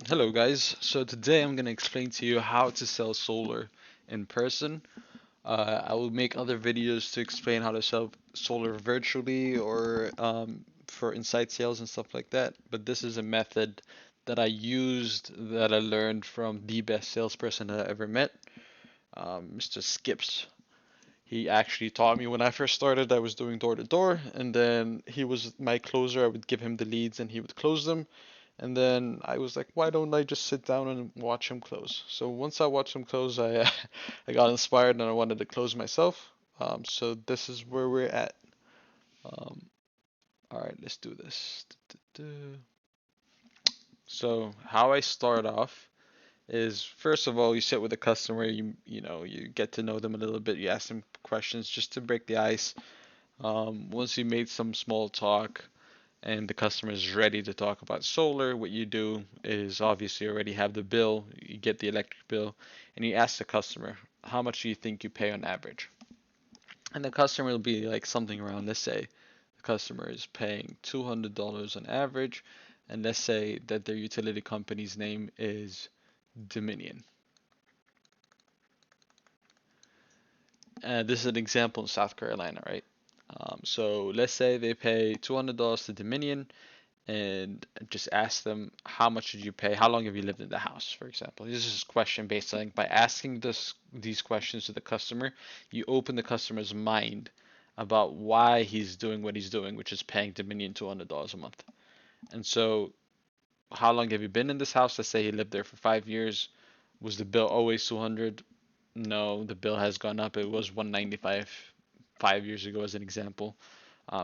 Hello guys, so today I'm going to explain to you how to sell solar in person. I will make other videos to explain how to sell solar virtually or for inside sales and stuff like that, but this is a method that I used that I learned from the best salesperson I ever met, Mr. Skips. He actually taught me when I first started. I was doing door to door, and then he was my closer. I would give him the leads and he would close them. And then I was like, why don't I just sit down and watch him close? So once I watched him close, I I got inspired and I wanted to close myself. So this is where we're at. Um, all right, let's do this. So how I start off is first of all, you sit with the customer. You get to know them a little bit. You ask them questions just to break the ice. Once you made some small talk, and the customer is ready to talk about solar, what you do is obviously already have the bill, you get the electric bill, and you ask the customer, how much do you think you pay on average? And the customer will be like something around, let's say the customer is paying $200 on average, and let's say that their utility company's name is Dominion. This is an example in South Carolina, right? So let's say they pay $200 to Dominion, and just ask them how much did you pay? How long have you lived in the house, for example? This is a question based on by asking these questions to the customer, you open the customer's mind about why he's doing what he's doing, which is paying Dominion $200 a month. And so, how long have you been in this house? Let's say he lived there for 5 years. Was the bill always 200? No, the bill has gone up. It was 195 5 years ago, as an example.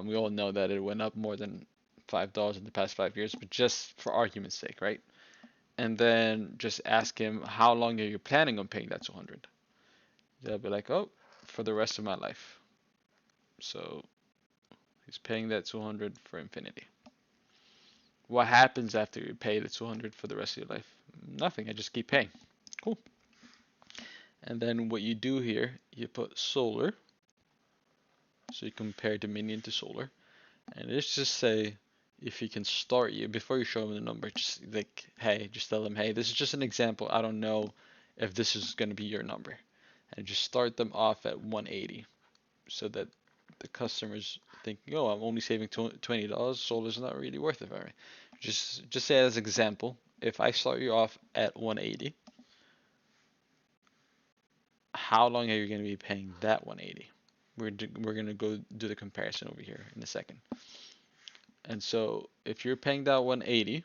We all know that it went up more than $5 in the past 5 years, but just for argument's sake, right? And then just ask him, how long are you planning on paying that 200? They'll be like, oh, for the rest of my life. So he's paying that 200 for infinity. What happens after you pay the 200 for the rest of your life? Nothing. I just keep paying. Cool. And then what you do here, you put solar. So you compare Dominion to solar. And let's just say if you can start you before you show them the number, just like, hey, just tell them, hey, this is just an example. I don't know if this is going to be your number. And just start them off at 180 so that the customers think, oh, I'm only saving $20. Solar's not really worth it for me. Just say as an example, if I start you off at 180, how long are you going to be paying that 180? We're going to go do the comparison over here in a second. And so if you're paying that 180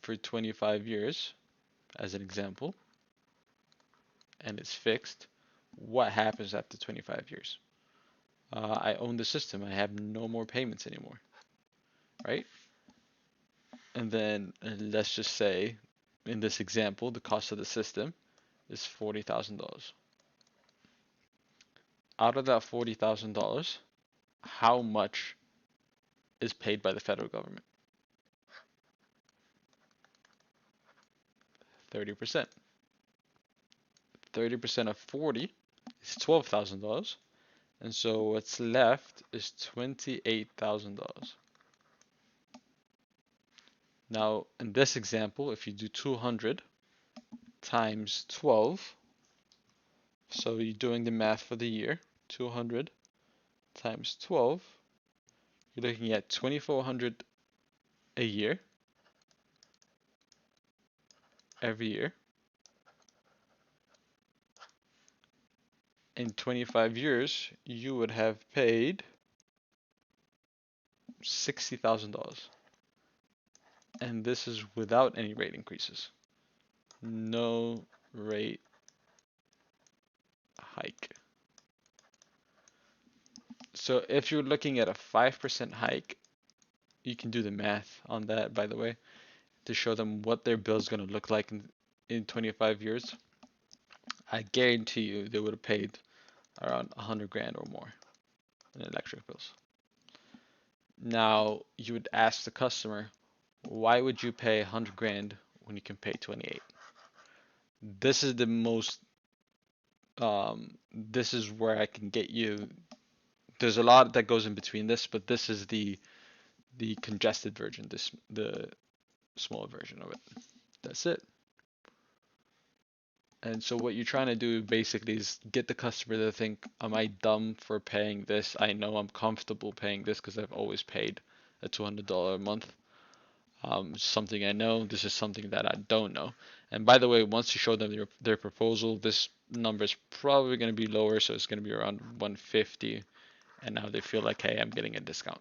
for 25 years, as an example, and it's fixed, what happens after 25 years? I own the system. I have no more payments anymore, right? And then let's just say, in this example, the cost of the system is $40,000. Out of that $40,000, how much is paid by the federal government? 30%. 30% of 40 is $12,000. And so what's left is $28,000. Now, in this example, if you do 200 times 12, so you're doing the math for the year, 200 times 12, you're looking at 2,400 a year, every year. In 25 years, you would have paid $60,000. And this is without any rate increases. No rate hike. So if you're looking at a 5% hike, you can do the math on that, by the way, to show them what their bill is going to look like in 25 years. I guarantee you they would have paid around 100 grand or more in electric bills. Now, you would ask the customer, why would you pay 100 grand when you can pay 28? This is the most, this is where I can get you. There's a lot that goes in between this, but this is the congested version, the smaller version of it. That's it. And so what you're trying to do basically is get the customer to think, am I dumb for paying this? I know I'm comfortable paying this because I've always paid a $200 a month. Something I know. This is something that I don't know. And by the way, once you show them their proposal, this number is probably going to be lower, so it's going to be around 150. And now they feel like, hey, I'm getting a discount.